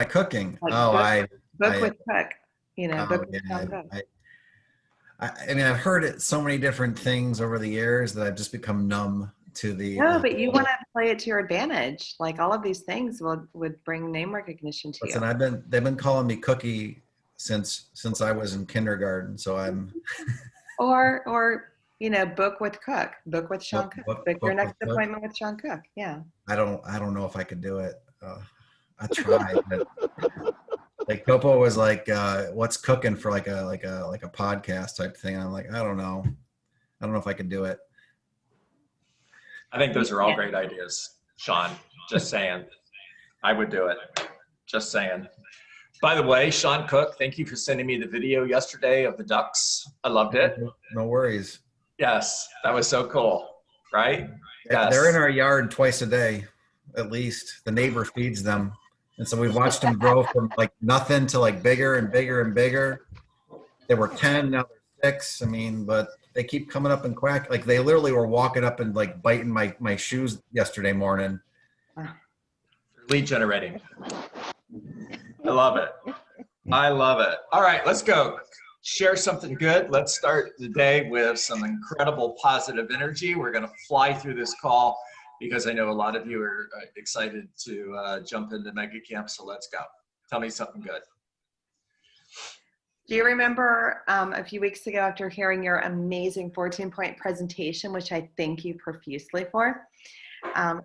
My cooking. Like Oh, book I, with cook, oh book with yeah. Sean Cook. I mean, I've heard it so many different things over the years that I've just become numb to No, the but you want whole. to play it to your advantage. Like all of these things would bring name recognition to you. Listen, they've been calling me Cookie since I was in kindergarten. So I'm Or book with Cook, book with Sean Cook, book your book with next Cook. appointment with Sean Cook. Yeah. I don't know if I could do it. I tried, but like Topo was like, "What's cooking for like a podcast type thing?" And I'm like, I don't know. I don't know if I could do it. I think those are all Yeah. great ideas, Sean. Just saying. I would do it. Just saying. By the way, Sean Cook, thank you for sending me the video yesterday of the ducks. I loved it. No worries. Yes, that was so cool, right? Yes. They're in our yard twice a day, at least. The neighbor feeds them. And so we've watched them grow from like nothing to like bigger and bigger and bigger. They were 10, now they're 6. I mean, but they keep coming up and quack. Like they literally were walking up and like biting my shoes yesterday morning. Lead generating. I love it. I love it. All right, let's go. Share something good. Let's start the day with some incredible positive energy. We're going to fly through this call because I know a lot of you are excited to jump into Mega Camp. So let's go. Tell me something good. Do you remember a few weeks ago after hearing your amazing 14-point presentation, which I thank you profusely for?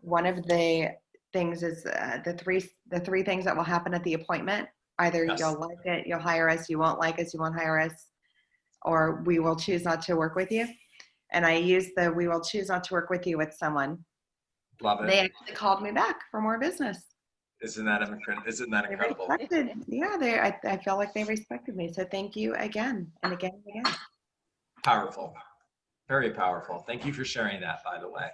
One of the things is the three things that will happen at the appointment. Either Yes. You'll like it, you'll hire us, you won't like us, you won't hire us, or we will choose not to work with you. And I used the we will choose not to work with you with someone. Love it. They actually called me back for more business. Isn't that incredible? I felt like they respected me. So thank you again and again and again. Powerful. Very powerful. Thank you for sharing that, by the way.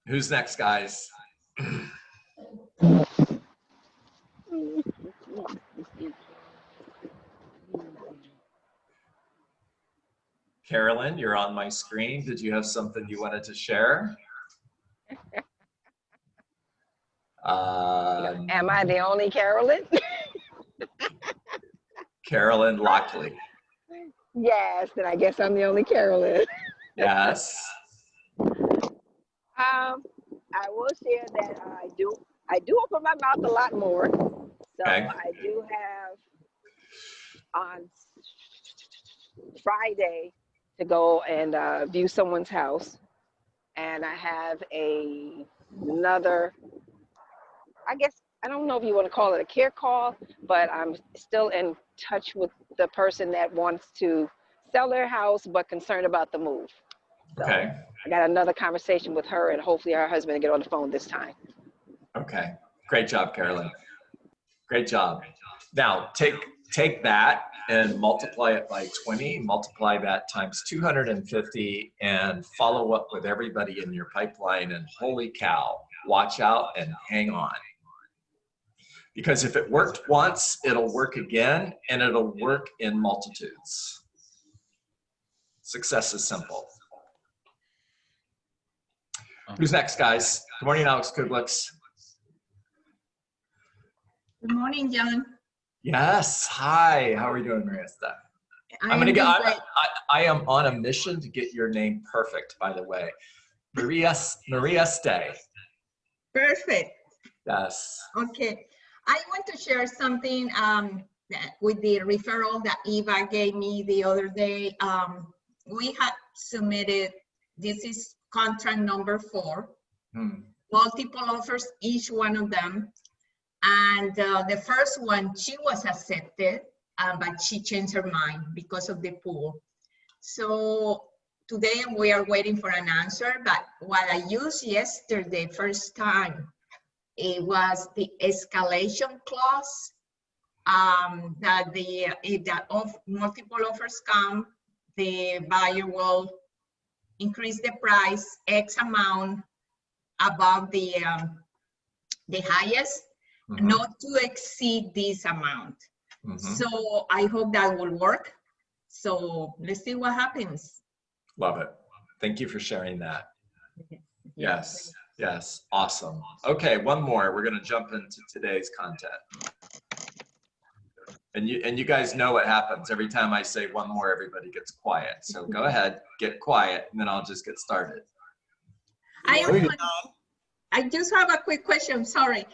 Who's next, guys? Carolyn, you're on my screen. Did you have something you wanted to share? Am I the only Carolyn? Carolyn Lockley. Yes, then I guess I'm the only Carolyn. Yes. I will share that I do open my mouth a lot more. So Okay. I do have on Friday to go and view someone's house. And I have another, I guess, I don't know if you want to call it a care call, but I'm still in touch with the person that wants to sell their house, but concerned about the move. So Okay. I got another conversation with her and hopefully her husband will get on the phone this time. Okay. Great job, Carolyn. Great job. Now take that and multiply it by 20, multiply that times 250 and follow up with everybody in your pipeline, and holy cow, watch out and hang on. Because if it worked once, it'll work again, and it'll work in multitudes. Success is simple. Who's next, guys? Good morning, Alex Kublix. Good morning, John. Yes. Hi. How are you doing, Marista? I am on a mission to get your name perfect, by the way. Maria Stay. Perfect. Yes. Okay. I want to share something with the referral that Eva gave me the other day. We had submitted, this is contract number 4, multiple offers, each one of them. And the first one, she was accepted, but she changed her mind because of the pool. So today we are waiting for an answer, but what I used yesterday, first time, it was the escalation clause, that if multiple offers come, the buyer will increase the price X amount above the highest, not to exceed this amount. So I hope that will work. So let's see what happens. Love it. Thank you for sharing that. Yes. Yes, awesome. Okay, one more. We're going to jump into today's content. And you guys know what happens. Every time I say one more, everybody gets quiet. So go ahead, get quiet, and then I'll just get started. I just have a quick question, sorry.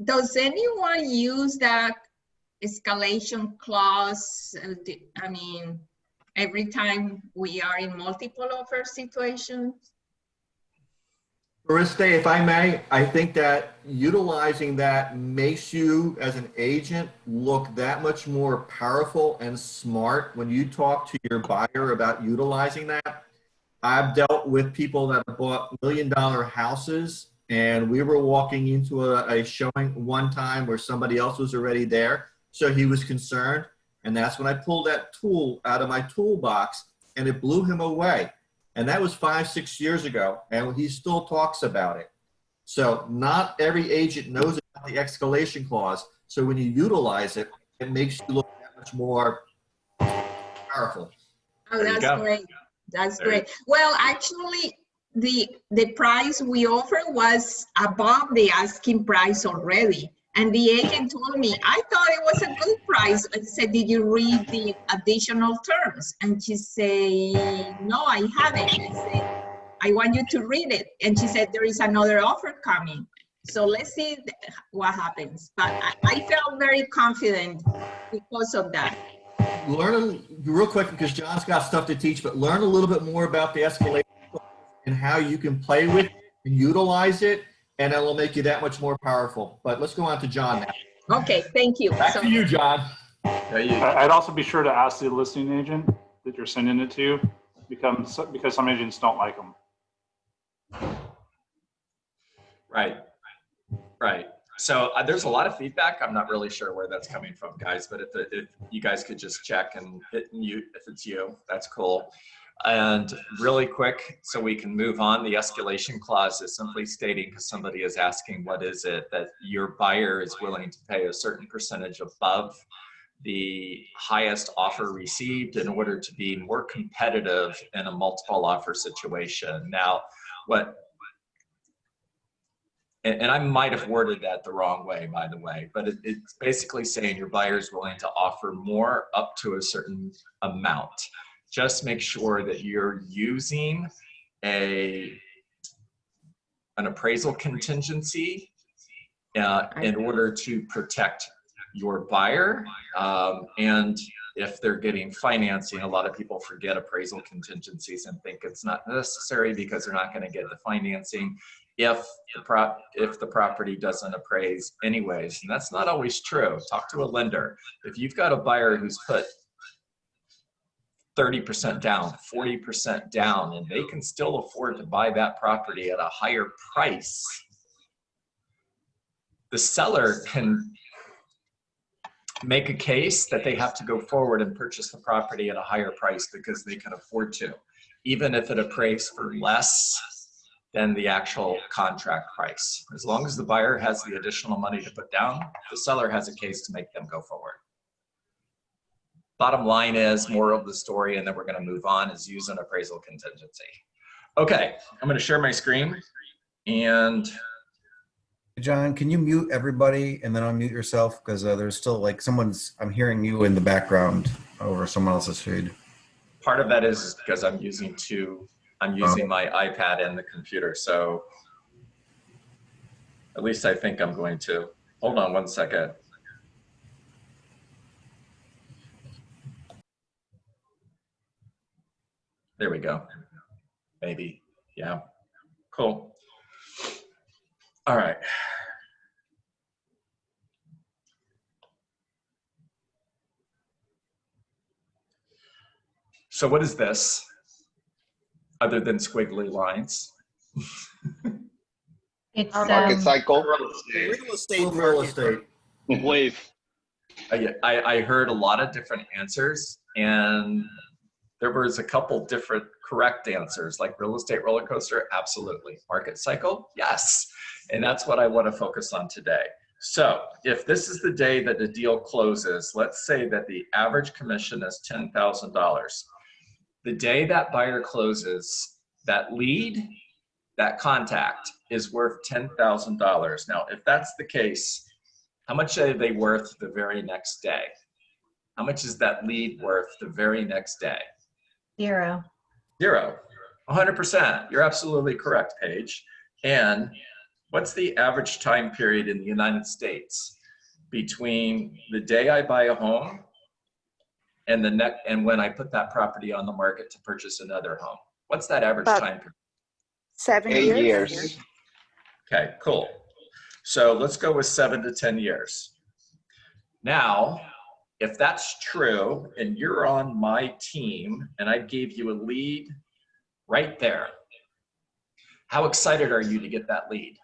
Does anyone use that escalation clause? I mean, every time we are in multiple offer situations? Mariste, if I may, I think that utilizing that makes you as an agent look that much more powerful and smart when you talk to your buyer about utilizing that. I've dealt with people that have bought $1 million houses, and we were walking into a showing one time where somebody else was already there. So he was concerned. And that's when I pulled that tool out of my toolbox, and it blew him away. And that was 5-6 years ago, and he still talks about it. So not every agent knows about the escalation clause. So when you utilize it, it makes you look that much more powerful. Oh, that's great. That's great. Well, actually, the price we offered was above the asking price already. And the agent told me, I thought it was a good price. I said, did you read the additional terms? And she said, no, I haven't. I said, I want you to read it. And she said, there is another offer coming. So let's see what happens. But I felt very confident because of that. Learn real quick, because John's got stuff to teach, but learn a little bit more about the escalation and how you can play with it and utilize it, and it'll make you that much more powerful. But let's go on to John now. Okay, thank you. Back to you, John. I'd also be sure to ask the listing agent that you're sending it to, because some agents don't like them. Right. So there's a lot of feedback. I'm not really sure where that's coming from, guys, but if you guys could just check and hit mute if it's you, that's cool. And really quick, so we can move on, the escalation clause is simply stating, because somebody is asking, what is it, that your buyer is willing to pay a certain percentage above the highest offer received in order to be more competitive in a multiple offer situation. Now, and I might have worded that the wrong way, by the way, but it's basically saying your buyer is willing to offer more up to a certain amount. Just make sure that you're using an appraisal contingency in order to protect your buyer. And if they're getting financing, a lot of people forget appraisal contingencies and think it's not necessary because they're not going to get the financing if the property doesn't appraise anyways. And that's not always true. Talk to a lender. If you've got a buyer who's put 30% down, 40% down, and they can still afford to buy that property at a higher price, the seller can make a case that they have to go forward and purchase the property at a higher price because they can afford to, even if it appraised for less than the actual contract price. As long as the buyer has the additional money to put down, the seller has a case to make them go forward. Bottom line is, moral of the story, and then we're going to move on, is use an appraisal contingency. Okay, I'm going to share my screen. And John, can you mute everybody and then unmute yourself? Because there's still like I'm hearing you in the background over someone else's feed. part of that is because I'm using my iPad and the computer. So at least I think I'm going to. Hold on one second. There we go. Maybe. Yeah. Cool. All right. So what is this other than squiggly lines? It's Market cycle. Real estate. Wave. I heard a lot of different answers, and there was a couple different correct answers, like real estate roller coaster, absolutely. Market cycle, yes. And that's what I want to focus on today. So if this is the day that the deal closes, let's say that the average commission is $10,000. The day that buyer closes, that lead that contact is worth $10,000. Now, if that's the case, how much are they worth the very next day? How much is that lead worth the very next day? 0. 0. 100%. You're absolutely correct, Paige. And what's the average time period in the United States between the day I buy a home and and when I put that property on the market to purchase another home? What's that average About time period? 7 8 years. years. Okay, cool. So let's go with 7 to 10 years. Now, if that's true and you're on my team and I gave you a lead right there, how excited are you to get that lead?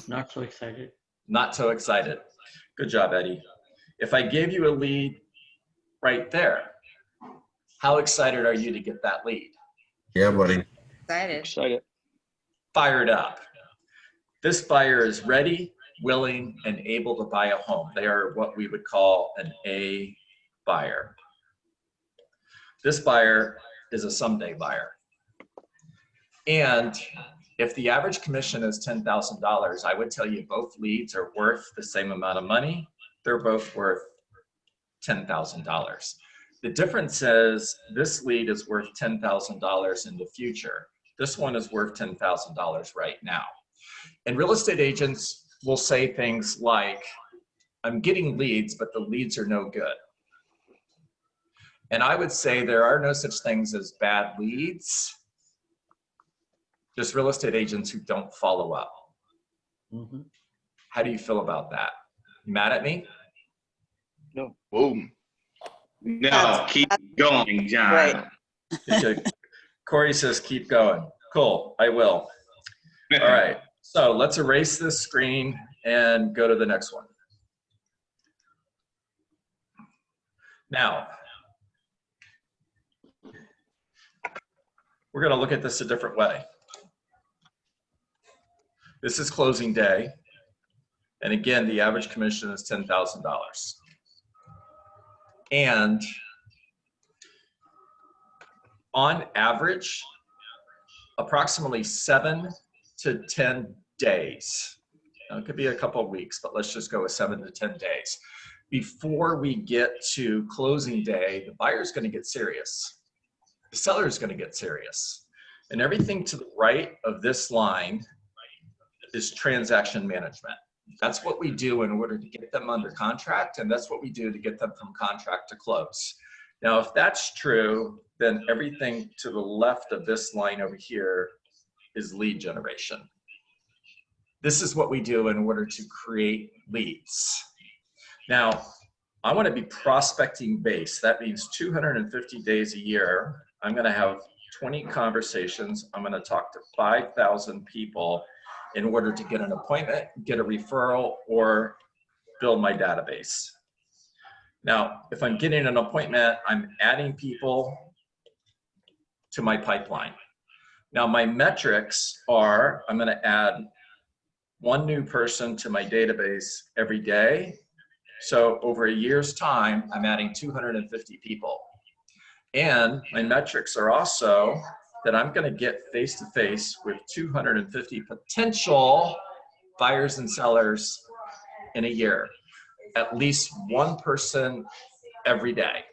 Not so excited. Not so excited. Good job, Eddie. If I gave you a lead right there, how excited are you to get that lead? Yeah, buddy. Excited. Excited. Fired up. This buyer is ready, willing, and able to buy a home. They are what we would call an A buyer. This buyer is a someday buyer. And if the average commission is $10,000, I would tell you both leads are worth the same amount of money. They're both worth $10,000. The difference is this lead is worth $10,000 in the future. This one is worth $10,000 right now. And real estate agents will say things like, I'm getting leads, but the leads are no good. And I would say there are no such things as bad leads, just real estate agents who don't follow up. Mhm. How do you feel about that? You mad at me? No. Boom. No, keep going, John. Right. Okay. Corey says, keep going. Cool, I will. All right, so let's erase this screen and go to the next one. Now, we're gonna look at this a different way. This is closing day. And again, the average commission is $10,000. And on average, approximately 7 to 10 days. Now, it could be a couple of weeks, but let's just go with 7 to 10 days. Before we get to closing day, the buyer is going to get serious. The seller is going to get serious. And everything to the right of this line is transaction management. That's what we do in order to get them under contract, and that's what we do to get them from contract to close. Now, if that's true, then everything to the left of this line over here is lead generation. This is what we do in order to create leads. Now, I want to be prospecting based. That means 250 days a year. I'm going to have 20 conversations. I'm going to talk to 5,000 people in order to get an appointment, get a referral, or build my database. Now, if I'm getting an appointment, I'm adding people to my pipeline. Now, my metrics are, I'm gonna add 1 new person to my database every day. So over a year's time, I'm adding 250 people. And my metrics are also that I'm gonna get face-to-face with 250 potential buyers and sellers in a year, at least 1 person every day.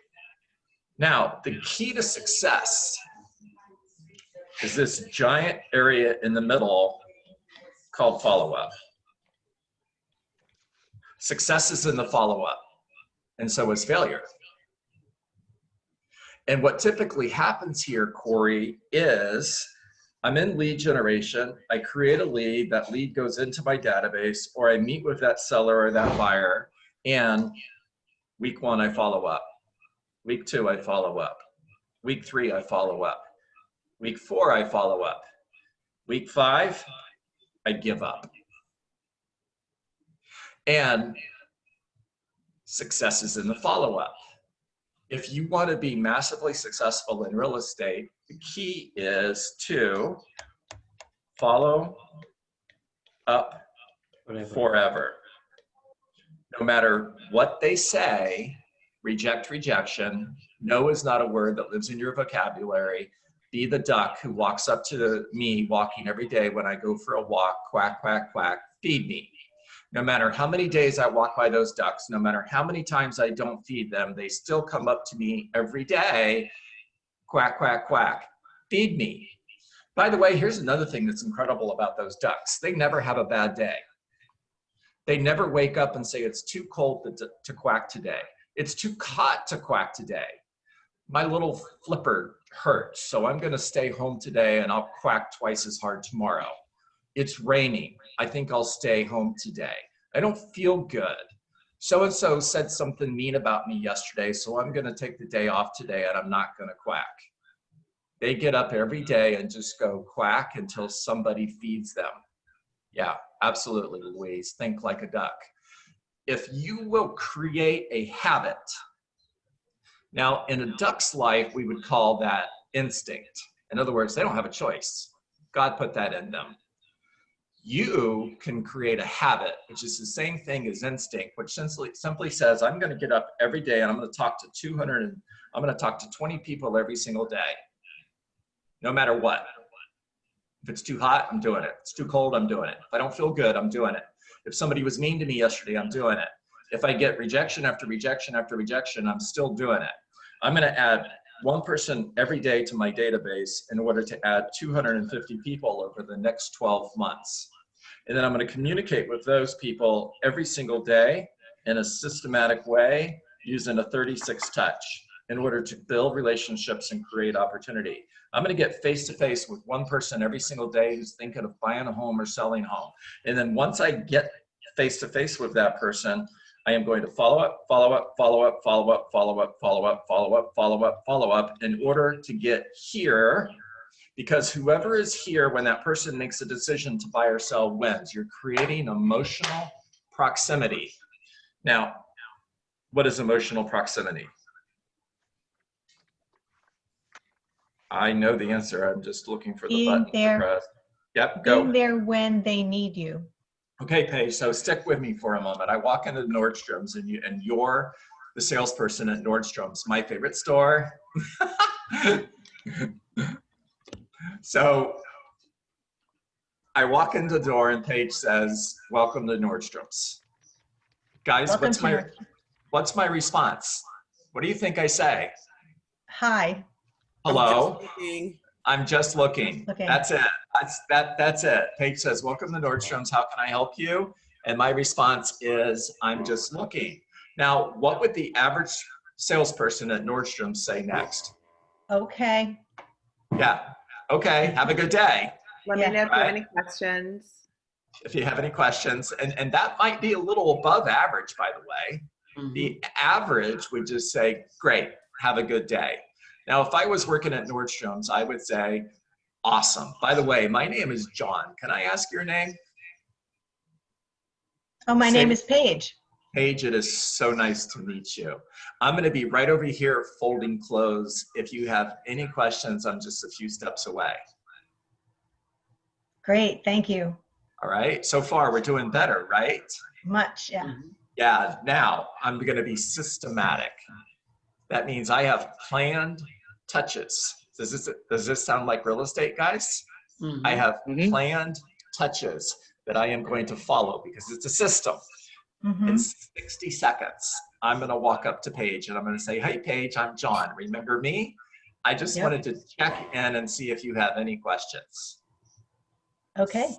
Now, the key to success is this giant area in the middle called follow-up. Success is in the follow-up, and so is failure. And what typically happens here, Corey, is I'm in lead generation. I create a lead. That lead goes into my database, or I meet with that seller or that buyer, and week 1, I follow up. Week 2, I follow up. Week 3, I follow up. Week 4, I follow up. Week 5, I give up. And success is in the follow-up. If you want to be massively successful in real estate, the key is to follow up forever. No matter what they say, reject, rejection. No is not a word that lives in your vocabulary. Be the duck who walks up to me walking every day when I go for a walk, quack, quack, quack, feed me. No matter how many days I walk by those ducks, no matter how many times I don't feed them, they still come up to me every day, quack, quack, quack, feed me. By the way, here's another thing that's incredible about those ducks. They never have a bad day. They never wake up and say, it's too cold to quack today. It's too hot to quack today. My little flipper hurts, so I'm gonna stay home today and I'll quack twice as hard tomorrow. It's raining. I think I'll stay home today. I don't feel good. So-and-so said something mean about me yesterday, so I'm gonna take the day off today and I'm not gonna quack. They get up every day and just go quack until somebody feeds them. Yeah, absolutely, Louise. Think like a duck. If you will create a habit, now in a duck's life, we would call that instinct. In other words, they don't have a choice. God put that in them. You can create a habit, which is the same thing as instinct, which simply says, I'm going to get up every day and I'm going to talk to 20 people every single day, no matter what. If it's too hot, I'm doing it. If it's too cold, I'm doing it. If I don't feel good, I'm doing it. If somebody was mean to me yesterday, I'm doing it. If I get rejection after rejection after rejection, I'm still doing it. I'm going to add one person every day to my database in order to add 250 people over the next 12 months. And then I'm going to communicate with those people every single day in a systematic way using a 36 touch in order to build relationships and create opportunity. I'm going to get face-to-face with one person every single day who's thinking of buying a home or selling a home. And then once I get face-to-face with that person, I am going to follow up, follow up, follow up, follow up, follow up, follow up, follow up, follow up, follow up in order to get here, because whoever is here when that person makes a decision to buy or sell wins. You're creating emotional proximity. Now, what is emotional proximity? I know the answer. I'm just looking for the Being button there. to press. Yep, go. Being there when they need you. Okay, Paige, so stick with me for a moment. I walk into Nordstrom's and you're the salesperson at Nordstrom's, my favorite store. So I walk in the door and Paige says, welcome to Nordstrom's. Guys, Welcome what's my response? What do you think I say? Hi. Hello? I'm just looking. Okay. That's it. That's it. Paige says, welcome to Nordstrom's. How can I help you? And my response is, I'm just looking. Now, what would the average salesperson at Nordstrom's say next? Okay. Yeah. Okay. Have a good day. Let me Yeah. know if you have Right. any questions. If you have any questions, and that might be a little above average, by the way. The average would just say, great, have a good day. Now, if I was working at Nordstrom's, I would say, awesome. By the way, my name is John. Can I ask your name? Oh, my Say- name is Paige. Paige, it is so nice to meet you. I'm going to be right over here folding clothes. If you have any questions, I'm just a few steps away. Great. Thank you. All right. So far, we're doing better, right? Much. Yeah. Yeah. Now, I'm going to be systematic. That means I have planned touches. Does this sound like real estate, guys? I have planned touches that I am going to follow because it's a system. Mhm. In 60 seconds, I'm going to walk up to Paige and I'm going to say, hey, Paige, I'm John. Remember me? I just Yep. wanted to check in and see if you have any questions. Okay.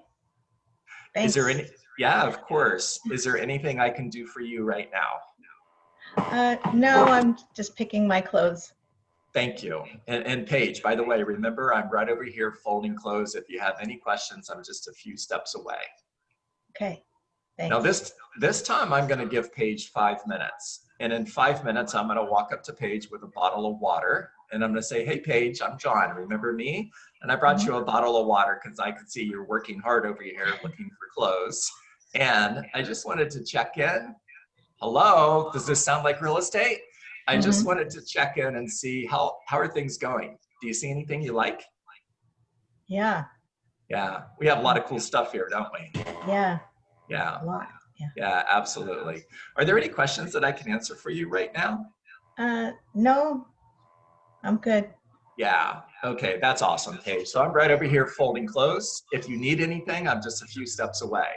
Thanks. Is there any? Yeah, of course. Is there anything I can do for you right now? No, I'm just picking my clothes. Thank you. And Paige, by the way, remember I'm right over here folding clothes. If you have any questions, I'm just a few steps away. Okay. Thanks. Now this time I'm going to give Paige 5 minutes. And in 5 minutes, I'm going to walk up to Paige with a bottle of water. And I'm going to say, hey, Paige, I'm John. Remember me? And I brought you a bottle of water because I could see you're working hard over here looking for clothes. And I just wanted to check in. Hello, does this sound like real estate? I just wanted to check in and see how are things going? Do you see anything you like? Yeah. Yeah, we have a lot of cool stuff here, don't we? Yeah. Yeah, A lot. Yeah. yeah, absolutely. Are there any questions that I can answer for you right now? No, I'm good. Yeah. Okay, that's awesome, Paige. So I'm right over here folding close. If you need anything, I'm just a few steps away.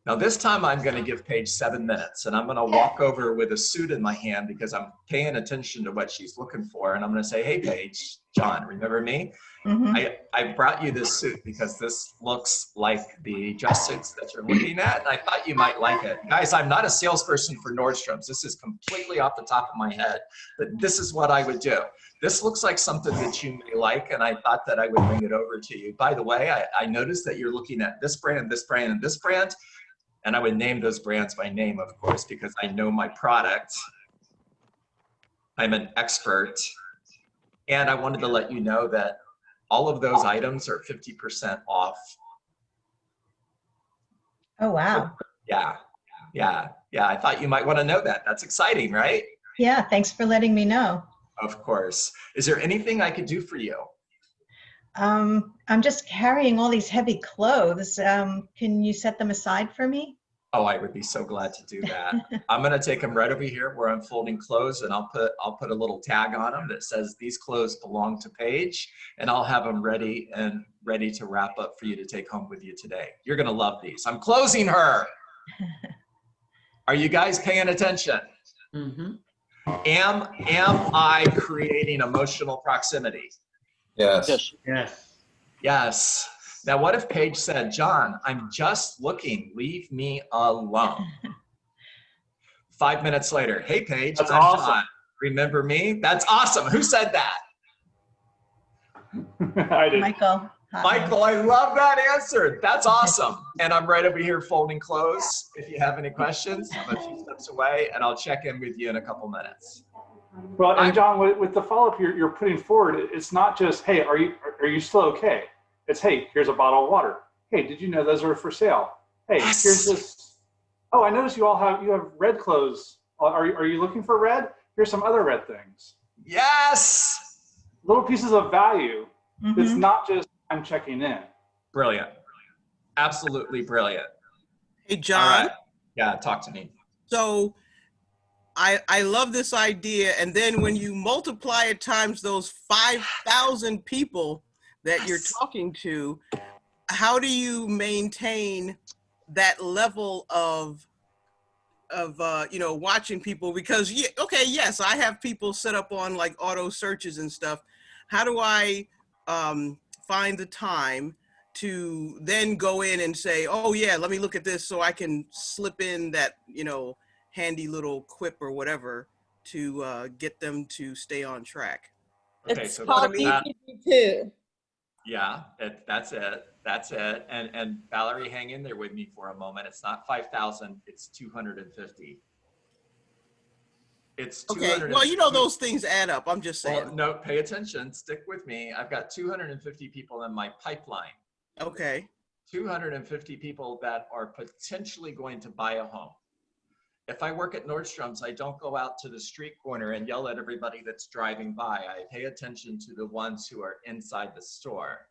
Now this time I'm going to give Paige 7 minutes, and I'm going to walk over with a suit in my hand because I'm paying attention to what she's looking for. And I'm going to say, hey, Paige, John, remember me? I brought you this suit because this looks like the dress suits that you're looking at, and I thought you might like it. Guys, I'm not a salesperson for Nordstrom's. This is completely off the top of my head, but this is what I would do. This looks like something that you may like, and I thought that I would bring it over to you. By the way, I noticed that you're looking at this brand, this brand, and this brand. And I would name those brands by name, of course, because I know my product. I'm an expert. And I wanted to let you know that all of those items are 50% off. Oh, wow. Yeah. I thought you might want to know that. That's exciting, right? Yeah, thanks for letting me know. Of course. Is there anything I could do for you? I'm just carrying all these heavy clothes. Can you set them aside for me? Oh, I would be so glad to do that. I'm going to take them right over here where I'm folding clothes, and I'll put a little tag on them that says these clothes belong to Paige, and I'll have them ready to wrap up for you to take home with you today. You're going to love these. I'm closing her. Are you guys paying attention? Am I creating emotional proximity? Yes. Yes. Now, what if Paige said, John, I'm just looking, leave me alone. 5 minutes later, hey, Paige, That's I'm awesome. John. Remember me? That's awesome. Who said that? I did. Michael. Hi. Michael, I love that answer. That's awesome. And I'm right over here folding clothes. If you have any questions, I'm a few steps away, and I'll check in with you in a couple minutes. Well, and John, with the follow-up you're putting forward, it's not just, hey, are you still okay? It's, hey, here's a bottle of water. Hey, did you know those are for sale? Hey, Yes. here's this. Oh, I noticed you have red clothes. Are you looking for red? Here's some other red things. Yes. Little pieces of value. It's Mhm. not just I'm checking in. Brilliant. Absolutely brilliant. Hey, All John. right. Yeah, talk to me. So I love this idea. And then when you multiply it times those 5,000 people that you're talking to, how do you maintain that level of watching people? Because yes, I have people set up on like auto searches and stuff. How do I find the time to then go in and say, oh yeah, let me look at this, so I can slip in that handy little quip or whatever to get them to stay on track? Okay, It's so called PPP2. yeah, that's it. And Valerie, hang in there with me for a moment. It's not 5,000, it's 250. It's Okay, 250. well, those things add up. I'm just saying. Well, no, pay attention, stick with me. I've got 250 people in my pipeline. Okay. 250 people that are potentially going to buy a home. If I work at Nordstrom's, I don't go out to the street corner and yell at everybody that's driving by. I pay attention to the ones who are inside the store.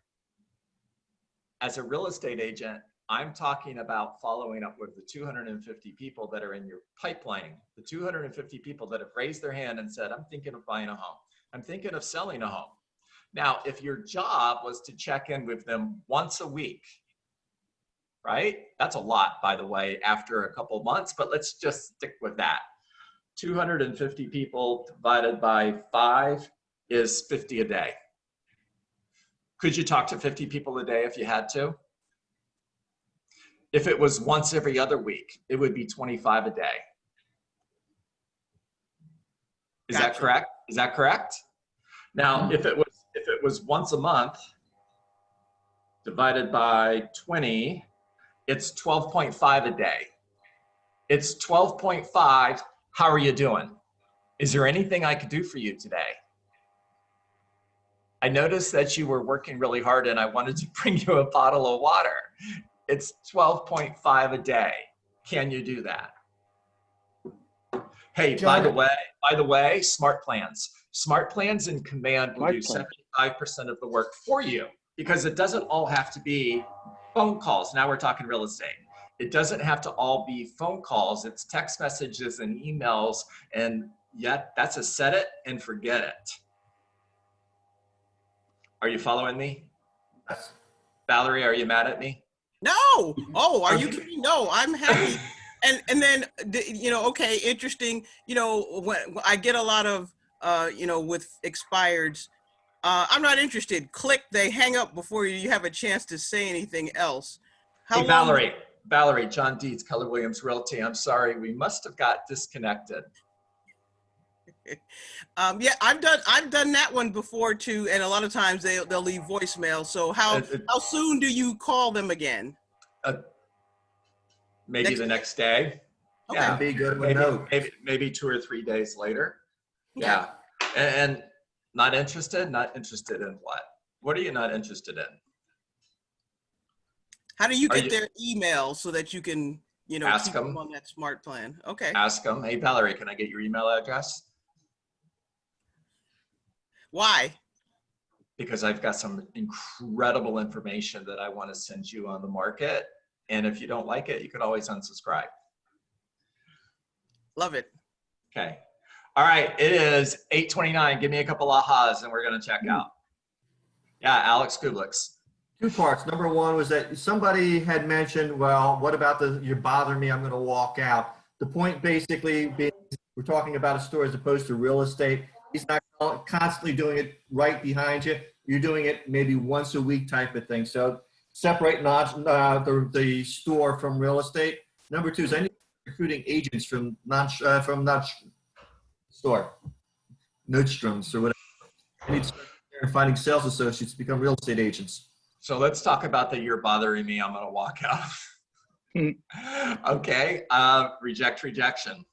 As a real estate agent, I'm talking about following up with the 250 people that are in your pipeline, the 250 people that have raised their hand and said, I'm thinking of buying a home. I'm thinking of selling a home. Now, if your job was to check in with them once a week, right? That's a lot, by the way, after a couple months, but let's just stick with that. 250 people divided by 5 is 50 a day. Could you talk to 50 people a day if you had to? If it was once every other week, it would be 25 a day. Is that correct? Is that correct? Now, if it was once a month divided by 20, it's 12.5 a day. It's 12.5. How are you doing? Is there anything I could do for you today? I noticed that you were working really hard and I wanted to bring you a bottle of water. It's 12.5 a day. Can you do that? Hey, by the way, Smart Plans. Smart Plans in Command will do 75% of the work for you because it doesn't all have to be phone calls. Now we're talking real estate. It doesn't have to all be phone calls. It's text messages and emails, and yet that's a set it and forget it. Are you following me? Yes. Valerie, are you mad at me? No. Oh, are you kidding? No, I'm happy. And then, you know, okay, interesting. You know, when I get a lot of, you know, with expireds, I'm not interested. Click, they hang up before you have a chance to say anything else. How Hey, long? Valerie, John Dietz, Keller Williams Realty. I'm sorry, we must have got disconnected. Yeah, I've done that one before too, and a lot of times they'll leave voicemail. So how soon do you call them again? Maybe the next day. Okay. Yeah, Be good with note. maybe 2 or 3 days later. Okay. Yeah, and not interested. Not interested in what? What are you not interested in? How do you Are get you- their email so that you can, you know, Ask keep them. them on that smart plan? Okay. Ask them. Hey, Valerie, can I get your email address? Why? Because I've got some incredible information that I want to send you on the market. And if you don't like it, you can always unsubscribe. Love it. Okay. All right. It is 8:29. Give me a couple ahas and we're going to check out. Yeah, Alex Kublix. 2 parts. Number one was that somebody had mentioned, well, what about you're bothering me, I'm going to walk out. The point basically being, we're talking about a store as opposed to real estate. He's not constantly doing it right behind you. You're doing it maybe once a week type of thing. So separate the store from real estate. Number 2 is I need recruiting agents from store, Nordstrom's or whatever. I need to start finding sales associates to become real estate agents. So let's talk about the you're bothering me. I'm going to walk out. Okay. Rejection.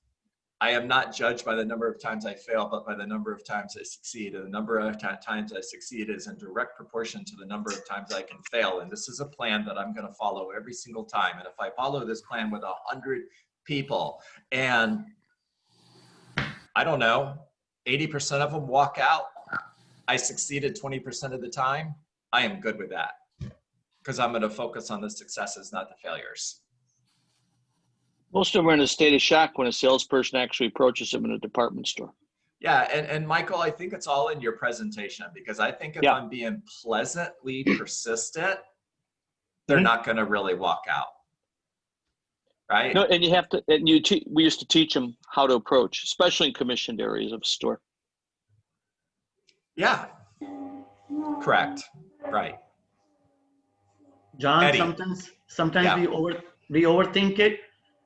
I am not judged by the number of times I fail, but by the number of times I succeed. And the number of times I succeed is in direct proportion to the number of times I can fail. And this is a plan that I'm going to follow every single time. And if I follow this plan with 100 people and I don't know, 80% of them walk out, I succeeded 20% of the time, I am good with that because I'm going to focus on the successes, not the failures. Most of them are in a state of shock when a salesperson actually approaches them in a department store. Yeah, and Michael, I think it's all in your presentation because I think if I'm being pleasantly persistent, they're not going to really walk out, right? No, and you have to. And we used to teach them how to approach, especially in commissioned areas of a store. Yeah, correct, right. John, Eddie. sometimes Yeah. we overthink it.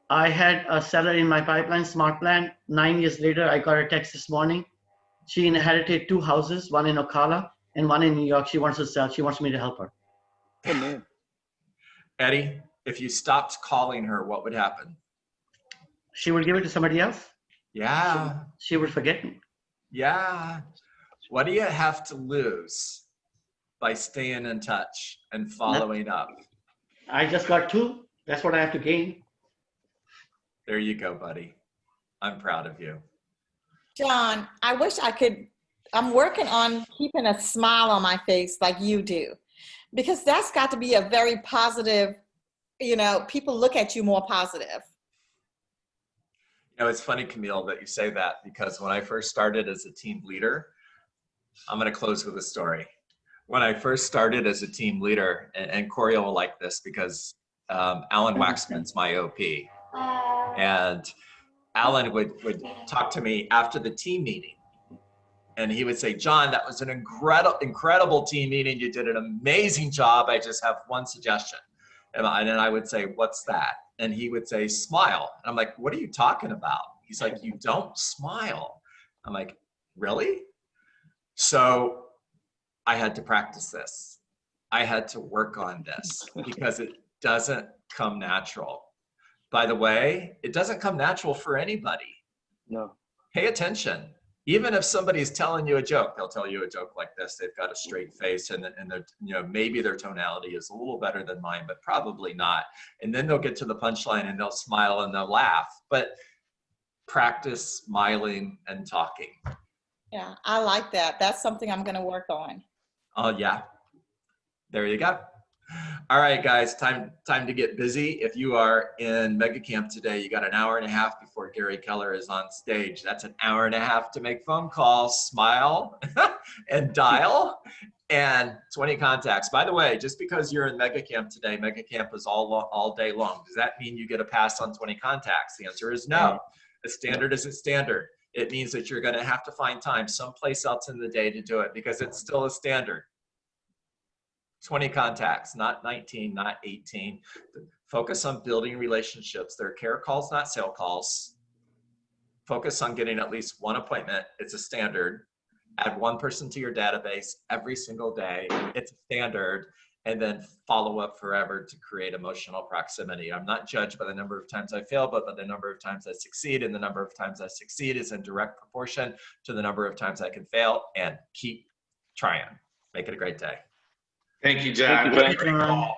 I had a seller in my pipeline, Smart Plan. 9 years later, I got a text this morning. She inherited 2 houses, one in Ocala and one in New York. She wants to sell. She wants me to help her. Good man. Eddie, if you stopped calling her, what would happen? She would give it to somebody else. Yeah, She would forget me. yeah. What do you have to lose by staying in touch and following up? I just got 2. That's what I have to gain. There you go, buddy. I'm proud of you. John, I wish I could, I'm working on keeping a smile on my face like you do, because that's got to be a very positive, you know, people look at you more positive. You know, it's funny, Camille, that you say that because when I first started as a team leader, I'm going to close with a story. When I first started as a team leader, and Corey will like this because Alan Waxman's my OP. And Alan would talk to me after the team meeting. And he would say, John, that was an incredible team meeting. You did an amazing job. I just have one suggestion. And then I would say, what's that? And he would say, smile. And I'm like, what are you talking about? He's like, you don't smile. I'm like, really? So I had to practice this. I had to work on this because it doesn't come natural. By the way, it doesn't come natural for anybody. No. Pay attention. Even if somebody's telling you a joke, they'll tell you a joke like this. They've got a straight face and you know, maybe their tonality is a little better than mine, but probably not. And then they'll get to the punchline and they'll smile and they'll laugh. But practice smiling and talking. Yeah, I like that. That's something I'm going to work on. Oh, yeah. There you go. All right, guys, time to get busy. If you are in Mega Camp today, you got an hour and a half before Gary Keller is on stage. That's an hour and a half to make phone calls, smile, and dial. and 20 contacts. By the way, just because you're in Mega Camp today, Mega Camp is all day long. Does that mean you get a pass on 20 contacts? The answer is no. The standard is a standard. It means that you're going to have to find time someplace else in the day to do it because it's still a standard. 20 contacts, not 19, not 18. Focus on building relationships. They're care calls, not sale calls. Focus on getting at least one appointment. It's a standard. Add one person to your database every single day. It's a standard. And then follow up forever to create emotional proximity. I'm not judged by the number of times I fail, but by the number of times I succeed. And the number of times I succeed is in direct proportion to the number of times I can fail. And keep trying. Make it a great day. Thank you, John. Thank you, What a great call.